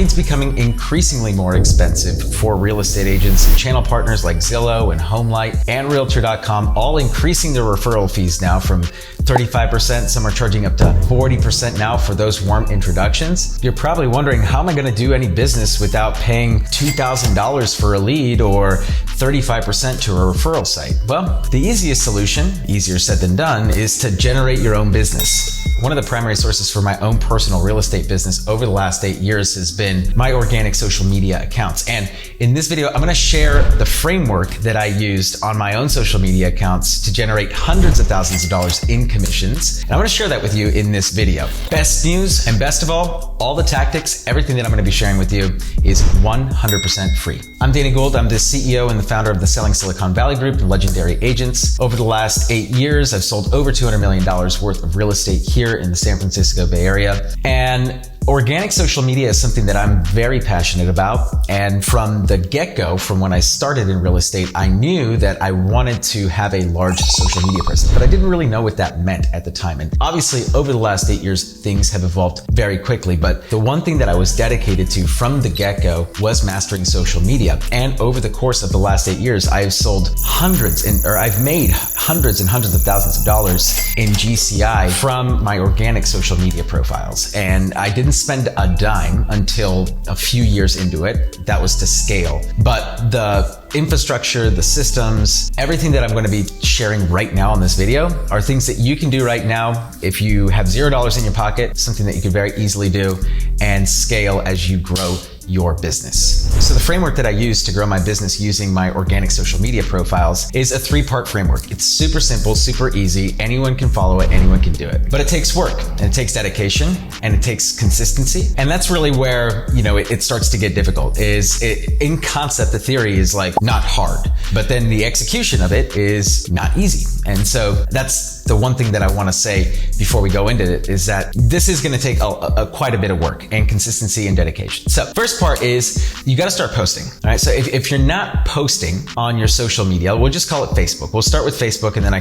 leads becoming increasingly more expensive for real estate agents and channel partners like Zillow and HomeLight and Realtor.com, all increasing their referral fees now from 35%. Some are charging up to 40% now for those warm introductions. You're probably wondering, how am I going to do any business without paying $2,000 for a lead or 35% to a referral site? Well, the easiest solution, easier said than done, is to generate your own business. One of the primary sources for my own personal real estate business over the last 8 years has been my organic social media accounts. And in this video, I'm going to share the framework that I used on my own social media accounts to generate hundreds of thousands of dollars in commissions. And I'm going to share that with you in this video. Best news, and best of all the tactics, everything that I'm going to be sharing with you is 100% free. I'm Danny Gould. I'm the CEO and the founder of the Selling Silicon Valley Group and Legendary Agents. Over the last 8 years, I've sold over $200 million worth of real estate here in the San Francisco Bay Area. And organic social media is something that I'm very passionate about. And from the get-go, from when I started in real estate, I knew that I wanted to have a large social media presence, but I didn't really know what that meant at the time. And obviously, over the last 8 years, things have evolved very quickly. But the one thing that I was dedicated to from the get-go was mastering social media. And over the course of the last 8 years, I've made hundreds and hundreds of thousands of dollars in GCI from my organic social media profiles. And I didn't spend a dime until a few years into it. That was to scale. But the infrastructure, the systems, everything that I'm going to be sharing right now in this video are things that you can do right now if you have $0 in your pocket, something that you could very easily do and scale as you grow your business. So the framework that I use to grow my business using my organic social media profiles is a 3-part framework. It's super simple, super easy. Anyone can follow it, anyone can do it. But it takes work, and it takes dedication, and it takes consistency. And that's really where, it starts to get difficult. In concept, the theory is like not hard, but then the execution of it is not easy. And so that's the one thing that I want to say before we go into it, is that this is going to take quite a bit of work and consistency and dedication. So first part is you got to start posting. All right. So if you're not posting on your social media, we'll just call it Facebook. We'll start with Facebook, and then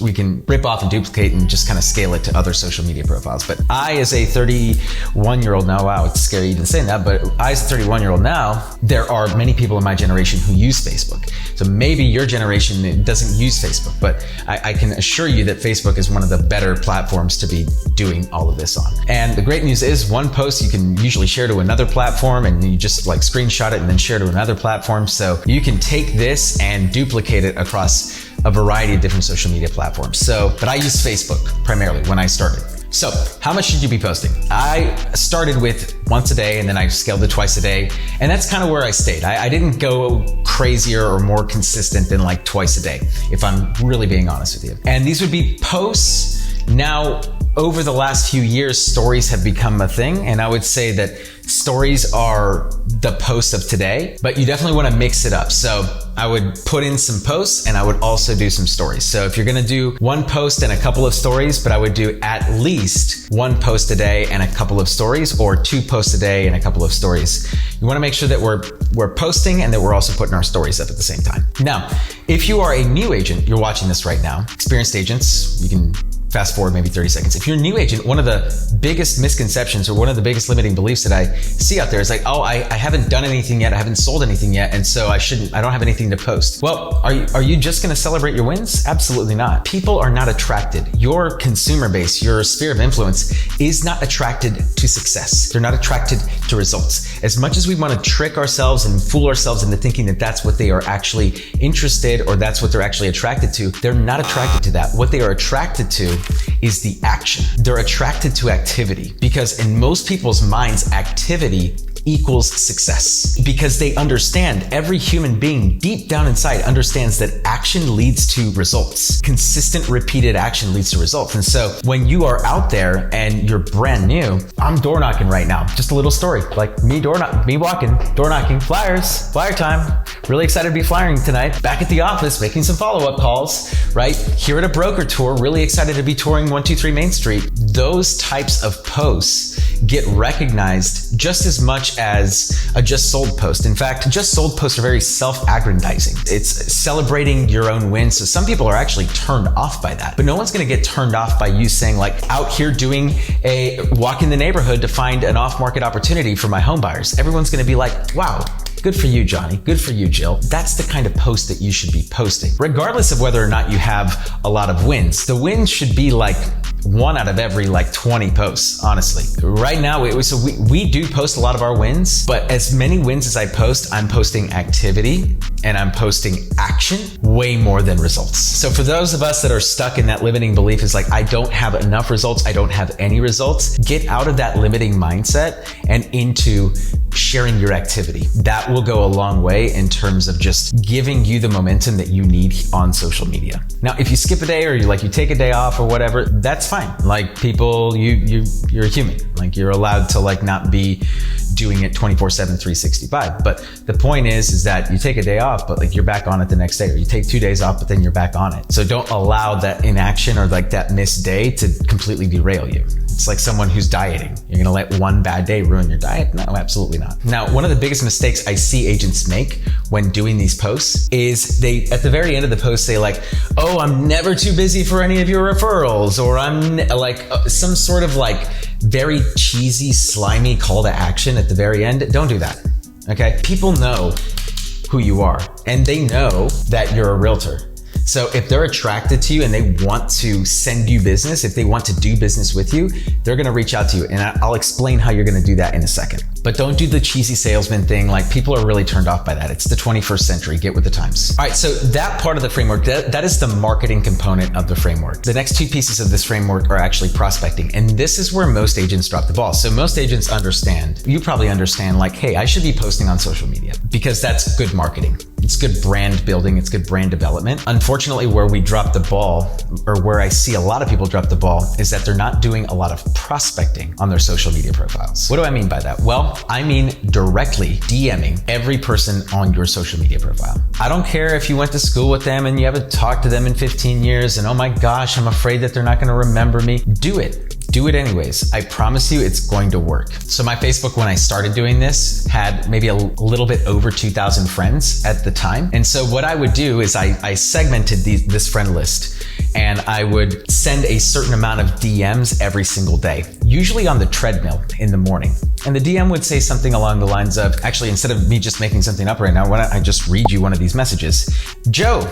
we can rip off and duplicate and just kind of scale it to other social media profiles. But I, as a 31-year-old now, wow, it's scary even saying that, but I, as a 31-year-old now, there are many people in my generation who use Facebook. So maybe your generation doesn't use Facebook, but I can assure you that Facebook is one of the better platforms to be doing all of this on. And the great news is, one post you can usually share to another platform, and you just screenshot it and then share to another platform. So you can take this and duplicate it across a variety of different social media platforms. But I use Facebook primarily when I started. So how much should you be posting? I started with once a day, and then I scaled to twice a day. And that's kind of where I stayed. I didn't go crazier or more consistent than twice a day, if I'm really being honest with you. And these would be posts. Now, over the last few years, stories have become a thing. And I would say that stories are the post of today, but you definitely want to mix it up. So I would put in some posts, and I would also do some stories. So if you're going to do one post and a couple of stories, but I would do at least one post a day and a couple of stories, or 2 posts a day and a couple of stories. You want to make sure that we're posting and that we're also putting our stories up at the same time. Now, if you are a new agent, you're watching this right now, experienced agents, you can fast forward maybe 30 seconds. If you're a new agent, one of the biggest misconceptions or one of the biggest limiting beliefs that I see out there is I haven't done anything yet, I haven't sold anything yet, and so I don't have anything to post. Well, are you just gonna celebrate your wins? Absolutely not. People are not attracted. Your consumer base, your sphere of influence is not attracted to success. They're not attracted to results. As much as we wanna trick ourselves and fool ourselves into thinking that that's what they are actually interested or that's what they're actually attracted to, they're not attracted to that. What they are attracted to is the action. They're attracted to activity, because in most people's minds, activity equals success, because they understand, every human being deep down inside understands that action leads to results. Consistent, repeated action leads to results. And so when you are out there and you're brand new, I'm door knocking right now. Just a little story, me walking, door knocking, flyers, flyer time. Really excited to be flyering tonight. Back at the office, making some follow-up calls, right? Here at a broker tour, really excited to be touring 123 Main Street. Those types of posts get recognized just as much as a just sold post. In fact, just sold posts are very self-aggrandizing. It's celebrating your own wins. So some people are actually turned off by that, but no one's going to get turned off by you saying like, out here doing a walk in the neighborhood to find an off-market opportunity for my home buyers. Everyone's going to be like, wow, good for you, Johnny. Good for you, Jill. That's the kind of post that you should be posting, regardless of whether or not you have a lot of wins. The wins should be like 1 out of every like 20 posts, honestly. Right now, we do post a lot of our wins, but as many wins as I post, I'm posting activity and I'm posting action way more than results. So for those of us that are stuck in that limiting belief is like, I don't have enough results, I don't have any results, get out of that limiting mindset and into sharing your activity. That will go a long way in terms of just giving you the momentum that you need on social media. Now, if you skip a day or you take a day off or whatever, that's fine. Like people, you're a human. Like you're allowed to like not be doing it 24/7, 365. But the point is that you take a day off, but like you're back on it the next day, or you take 2 days off, but then you're back on it. So don't allow that inaction or like that missed day to completely derail you. It's like someone who's dieting. You're gonna let one bad day ruin your diet? No, absolutely not. Now, one of the biggest mistakes I see agents make when doing these posts is they, at the very end of the post, say like, oh, I'm never too busy for any of your referrals, or I'm like some sort of like very cheesy, slimy call to action at the very end. Don't do that, okay? People know who you are and they know that you're a realtor. So if they're attracted to you and they want to send you business, if they want to do business with you, they're gonna reach out to you. And I'll explain how you're gonna do that in a second. But don't do the cheesy salesman thing. Like people are really turned off by that. It's the 21st century, get with the times. All right, so that part of the framework, that is the marketing component of the framework. The next two pieces of this framework are actually prospecting. And this is where most agents drop the ball. So most agents understand, you probably understand like, hey, I should be posting on social media because that's good marketing. It's good brand building, it's good brand development. Unfortunately, where we drop the ball, or where I see a lot of people drop the ball, is that they're not doing a lot of prospecting on their social media profiles. What do I mean by that? Well, I mean directly DMing every person on your social media profile. I don't care if you went to school with them and you haven't talked to them in 15 years and oh my gosh, I'm afraid that they're not gonna remember me. Do it. Do it anyways. I promise you it's going to work. So my Facebook, when I started doing this, had maybe a little bit over 2,000 friends at the time. And so what I would do is I segmented this friend list and I would send a certain amount of DMs every single day, usually on the treadmill in the morning. And the DM would say something along the lines of, actually, instead of me just making something up right now, why don't I just read you one of these messages? Joe,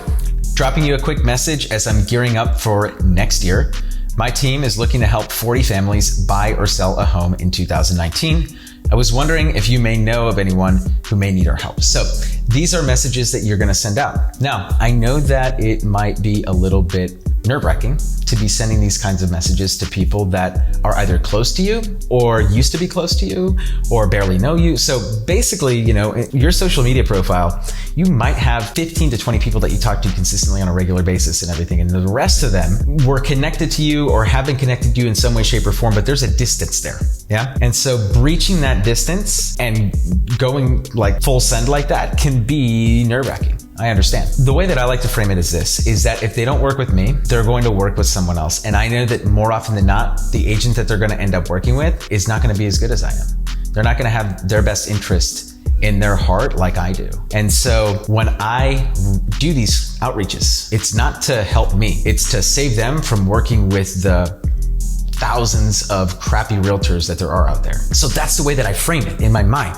dropping you a quick message as I'm gearing up for next year. My team is looking to help 40 families buy or sell a home in 2019. I was wondering if you may know of anyone who may need our help. So these are messages that you're gonna send out. Now, I know that it might be a little bit nerve-wracking to be sending these kinds of messages to people that are either close to you or used to be close to you or barely know you. So basically, your social media profile, you might have 15 to 20 people that you talk to consistently on a regular basis and everything. And the rest of them were connected to you or have been connected to you in some way, shape, or form, but there's a distance there. Yeah. And so breaching that distance and going like full send like that can be nerve-wracking. I understand. The way that I like to frame it is this, is that if they don't work with me, they're going to work with someone else. And I know that more often than not, the agent that they're going to end up working with is not going to be as good as I am. They're not going to have their best interest in their heart like I do. And so when I do these outreaches, it's not to help me, it's to save them from working with the thousands of crappy realtors that there are out there. So that's the way that I frame it in my mind.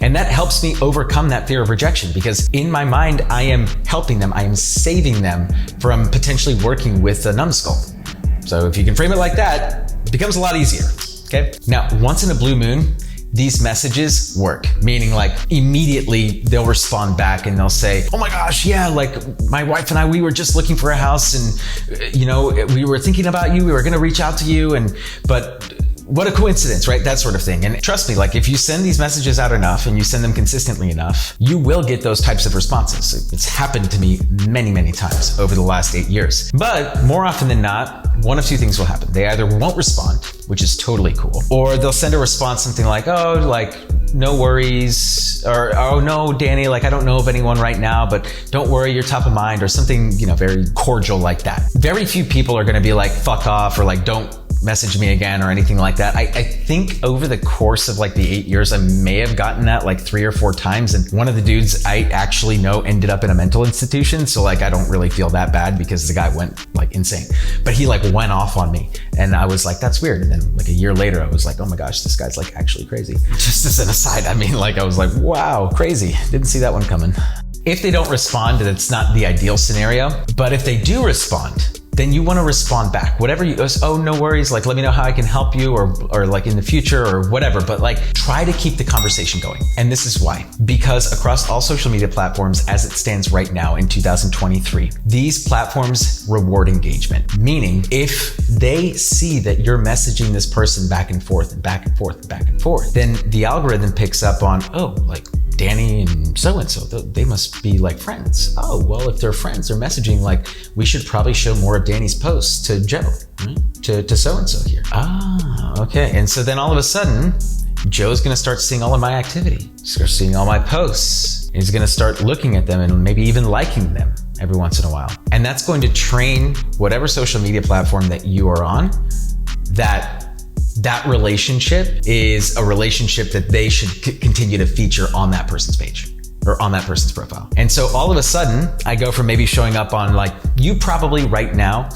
And that helps me overcome that fear of rejection because in my mind, I am helping them, I am saving them from potentially working with a numbskull. So if you can frame it like that, it becomes a lot easier, okay? Now, once in a blue moon, these messages work, meaning like immediately they'll respond back and they'll say, oh my gosh, yeah, like my wife and I, we were just looking for a house and we were thinking about you, we were gonna reach out to you, but what a coincidence, right? That sort of thing. And trust me, like if you send these messages out enough and you send them consistently enough, you will get those types of responses. It's happened to me many, many times over the last 8 years. But more often than not, one of two things will happen. They either won't respond, which is totally cool, or they'll send a response something like, oh, like no worries, or oh no, Danny, like I don't know of anyone right now, but don't worry, you're top of mind, or something, very cordial like that. Very few people are gonna be like, fuck off, or like, don't message me again or anything like that. I think over the course of like the 8 years, I may have gotten that like 3 or 4 times. And one of the dudes I actually know ended up in a mental institution. So like, I don't really feel that bad because the guy went like insane, but he like went off on me. And I was like, that's weird. And then like a year later, I was like, oh my gosh, this guy's like actually crazy. Just as an aside, I mean, like I was like, wow, crazy. Didn't see that one coming. If they don't respond, it's not the ideal scenario. But if they do respond, then you want to respond back. Whatever you, oh, no worries, like let me know how I can help you or like in the future or whatever, but like try to keep the conversation going. And this is why. Because across all social media platforms as it stands right now in 2023, these platforms reward engagement. Meaning if they see that you're messaging this person back and forth and back and forth and back and forth, then the algorithm picks up on, oh, like Danny and so-and-so, they must be like friends. Oh, well, if they're friends, they're messaging, like we should probably show more of Danny's posts to Joe, right? to so-and-so here. Ah, okay. And so then all of a sudden, Joe's gonna start seeing all of my activity. Start seeing all my posts. He's gonna start looking at them and maybe even liking them every once in a while. And that's going to train whatever social media platform that you are on, that relationship is a relationship that they should continue to feature on that person's page or on that person's profile. And so all of a sudden, I go from maybe showing up on like, you probably right now,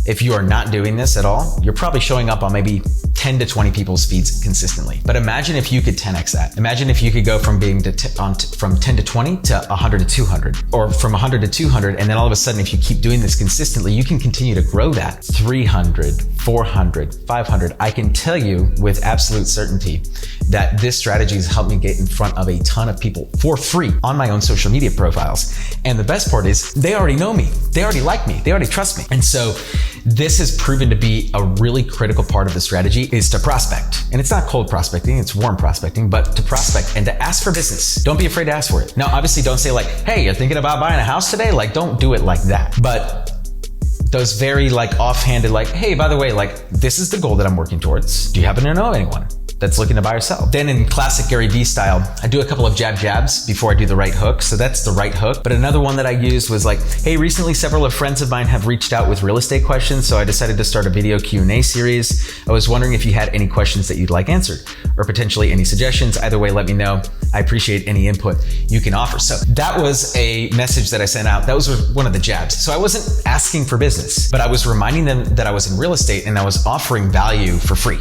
if you are not doing this at all, you're probably showing up on maybe 10 to 20 people's feeds consistently. But imagine if you could 10x that. Imagine if you could go from being from 10 to 20 to 100 to 200, or from 100 to 200. And then all of a sudden, if you keep doing this consistently, you can continue to grow that 300, 400, 500. I can tell you with absolute certainty that this strategy has helped me get in front of a ton of people for free on my own social media profiles. And the best part is they already know me. They already like me. They already trust me. And so this has proven to be a really critical part of the strategy is to prospect. And it's not cold prospecting, it's warm prospecting, but to prospect and to ask for business. Don't be afraid to ask for it. Now, obviously don't say like, hey, you're thinking about buying a house today? Like, don't do it like that. But those very like offhanded, like, hey, by the way, like this is the goal that I'm working towards. Do you happen to know anyone that's looking to buy or sell? Then in classic Gary Vee style, I do a couple of jabs before I do the right hook. So that's the right hook. But another one that I used was like, hey, recently several of friends of mine have reached out with real estate questions. So I decided to start a video Q&A series. I was wondering if you had any questions that you'd like answered or potentially any suggestions. Either way, let me know. I appreciate any input you can offer. So that was a message that I sent out. That was one of the jabs. So I wasn't asking for business, but I was reminding them that I was in real estate and I was offering value for free.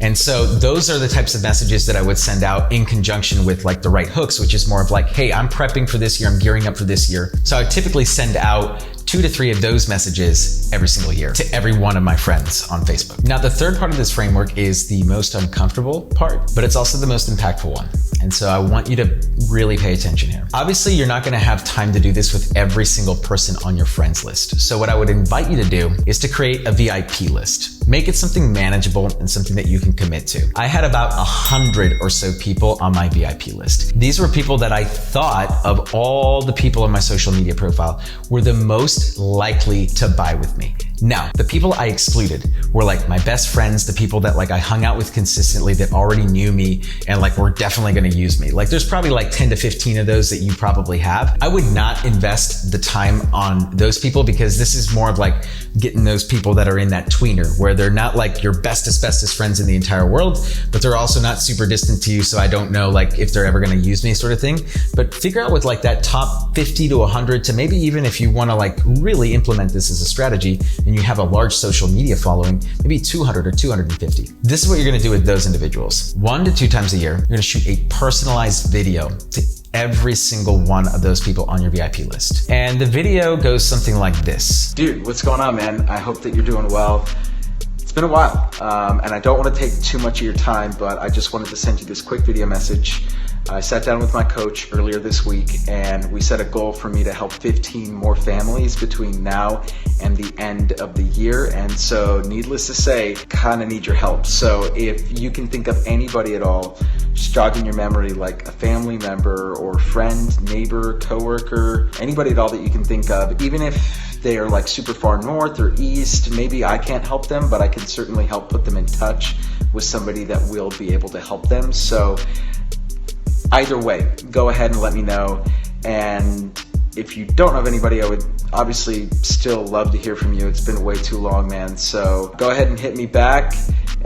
And so those are the types of messages that I would send out in conjunction with like the right hooks, which is more of like, hey, I'm prepping for this year. I'm gearing up for this year. So I typically send out 2 to 3 of those messages every single year to every one of my friends on Facebook. Now, the third part of this framework is the most uncomfortable part, but it's also the most impactful one. And so I want you to really pay attention here. Obviously, you're not going to have time to do this with every single person on your friends list. So what I would invite you to do is to create a VIP list. Make it something manageable and something that you can commit to. I had about 100 or so people on my VIP list. These were people that I thought of all the people on my social media profile were the most likely to buy with me. Now, the people I excluded were like my best friends, the people that like I hung out with consistently that already knew me and like were definitely going to use me. Like there's probably like 10 to 15 of those that you probably have. I would not invest the time on those people because this is more of like getting those people that are in that tweener where they're not like your bestest friends in the entire world, but they're also not super distant to you. So I don't know like if they're ever going to use me sort of thing, but figure out with like that top 50 to 100 to maybe even if you want to like really implement this as a strategy and you have a large social media following, maybe 200 or 250. This is what you're going to do with those individuals. 1 to 2 times a year, you're going to shoot a personalized video to every single one of those people on your VIP list. And the video goes something like this. Dude, what's going on, man? I hope that you're doing well. It's been a while, and I don't want to take too much of your time, but I just wanted to send you this quick video message. I sat down with my coach earlier this week and we set a goal for me to help 15 more families between now and the end of the year. And so needless to say, kind of need your help. So if you can think of anybody at all, just jogging your memory, like a family member or friend, neighbor, coworker, anybody at all that you can think of, even if they are like super far north or east, maybe I can't help them, but I can certainly help put them in touch with somebody that will be able to help them. So either way, go ahead and let me know. And if you don't have anybody, I would obviously still love to hear from you. It's been way too long, man. So go ahead and hit me back.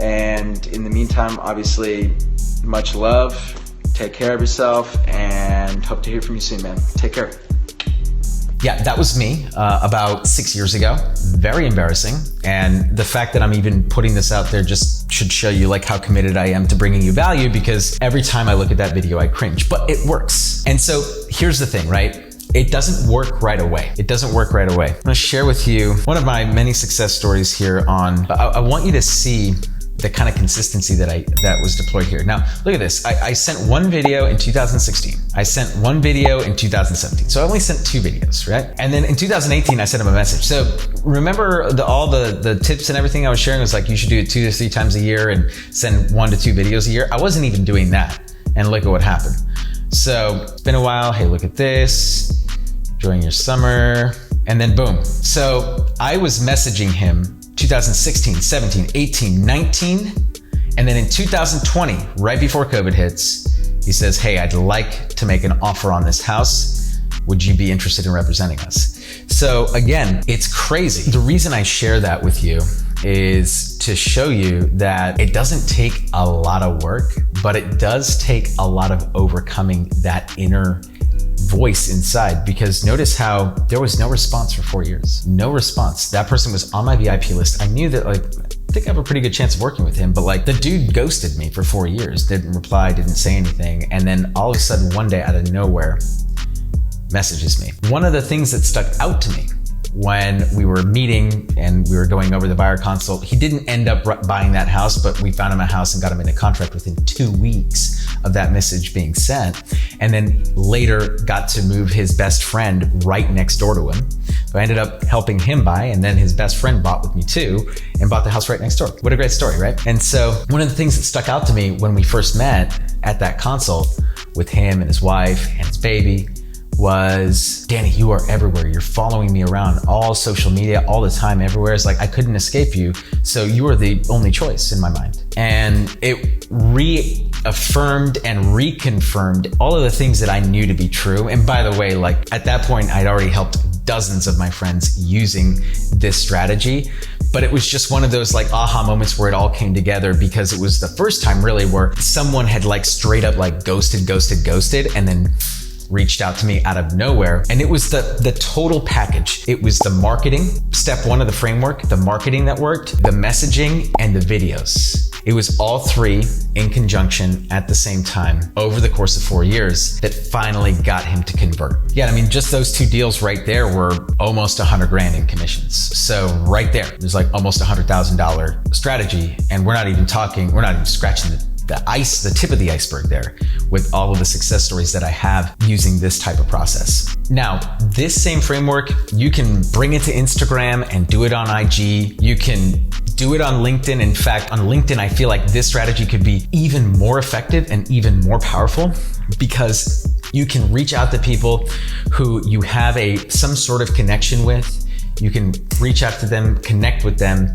And in the meantime, obviously, much love. Take care of yourself and hope to hear from you soon, man. Take care. Yeah, that was me about 6 years ago. Very embarrassing. And the fact that I'm even putting this out there just should show you like how committed I am to bringing you value, because every time I look at that video, I cringe, but it works. And so here's the thing, right? It doesn't work right away. It doesn't work right away. I'm gonna share with you one of my many success stories here on, I want you to see the kind of consistency that was deployed here. Now, look at this. I sent one video in 2016. I sent one video in 2017. So I only sent 2 videos, right? And then in 2018, I sent him a message. So remember all the tips and everything I was sharing was like, you should do it 2 to 3 times a year and send 1 to 2 videos a year. I wasn't even doing that. And look at what happened. So it's been a while. Hey, look at this. Enjoying your summer. And then boom. So I was messaging him 2016, 17, 18, 19. And then in 2020, right before COVID hits, he says, hey, I'd like to make an offer on this house. Would you be interested in representing us? So again, it's crazy. The reason I share that with you is to show you that it doesn't take a lot of work, but it does take a lot of overcoming that inner voice inside, because notice how there was no response for 4 years. No response. That person was on my VIP list. I knew that I think I have a pretty good chance of working with him, but the dude ghosted me for 4 years, didn't reply, didn't say anything. And then all of a sudden one day out of nowhere messages me. One of the things that stuck out to me when we were meeting and we were going over the buyer consult, he didn't end up buying that house, but we found him a house and got him in a contract within 2 weeks of that message being sent. And then later got to move his best friend right next door to him. So I ended up helping him buy, and then his best friend bought with me too and bought the house right next door. What a great story, right? And so one of the things that stuck out to me when we first met at that consult with him and his wife and his baby was, Danny, you are everywhere. You're following me around, all social media, all the time, everywhere. It's like, I couldn't escape you. So you are the only choice in my mind. And it reaffirmed and reconfirmed all of the things that I knew to be true. And by the way, at that point, I'd already helped dozens of my friends using this strategy. But it was just one of those aha moments where it all came together, because it was the first time really where someone had straight up ghosted, and then reached out to me out of nowhere. And it was the total package. It was the marketing, step 1 of the framework, the marketing that worked, the messaging, and the videos. It was all 3 in conjunction at the same time over the course of 4 years that finally got him to convert. Yeah, I mean, just those 2 deals right there were almost 100 grand in commissions. So right there, there's almost $100,000 strategy. And we're not even scratching the tip of the iceberg there with all of the success stories that I have using this type of process. Now, this same framework, you can bring it to Instagram and do it on IG. You can do it on LinkedIn. In fact, on LinkedIn, I feel like this strategy could be even more effective and even more powerful, because you can reach out to people who you have some sort of connection with. You can reach out to them, connect with them,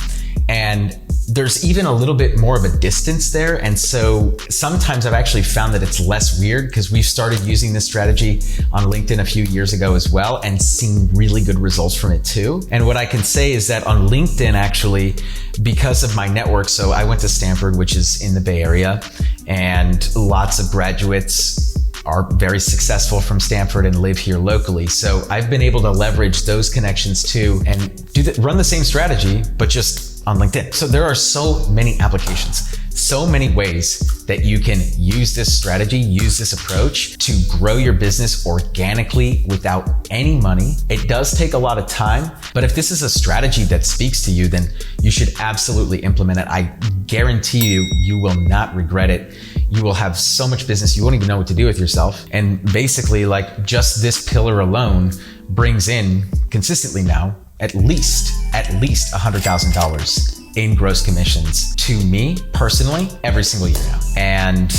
and there's even a little bit more of a distance there. And so sometimes I've actually found that it's less weird, because we've started using this strategy on LinkedIn a few years ago as well and seen really good results from it too. And what I can say is that on LinkedIn, actually, because of my network, so I went to Stanford, which is in the Bay Area, and lots of graduates are very successful from Stanford and live here locally. So I've been able to leverage those connections too and run the same strategy, but just on LinkedIn. So there are so many applications, so many ways that you can use this strategy, use this approach to grow your business organically without any money. It does take a lot of time, but if this is a strategy that speaks to you, then you should absolutely implement it. I guarantee you will not regret it. You will have so much business, you won't even know what to do with yourself. And basically, just this pillar alone brings in consistently now at least $100,000 in gross commissions to me personally every single year now. And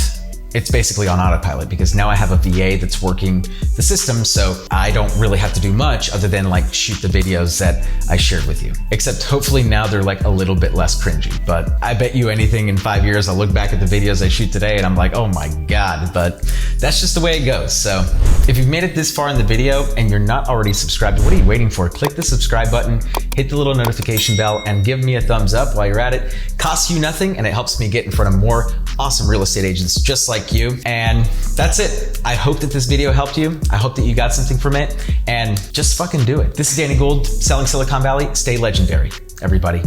it's basically on autopilot because now I have a VA that's working the system, so I don't really have to do much other than like shoot the videos that I shared with you. Except hopefully now they're like a little bit less cringy, but I bet you anything in 5 years I'll look back at the videos I shoot today and I'm like, oh my God, but that's just the way it goes. So if you've made it this far in the video and you're not already subscribed, what are you waiting for? Click the subscribe button, hit the little notification bell, and give me a thumbs up while you're at it. Costs you nothing and it helps me get in front of more awesome real estate agents just like you. And that's it. I hope that this video helped you. I hope that you got something from it, and just fucking do it. This is Danny Gould, selling Silicon Valley. Stay legendary, everybody.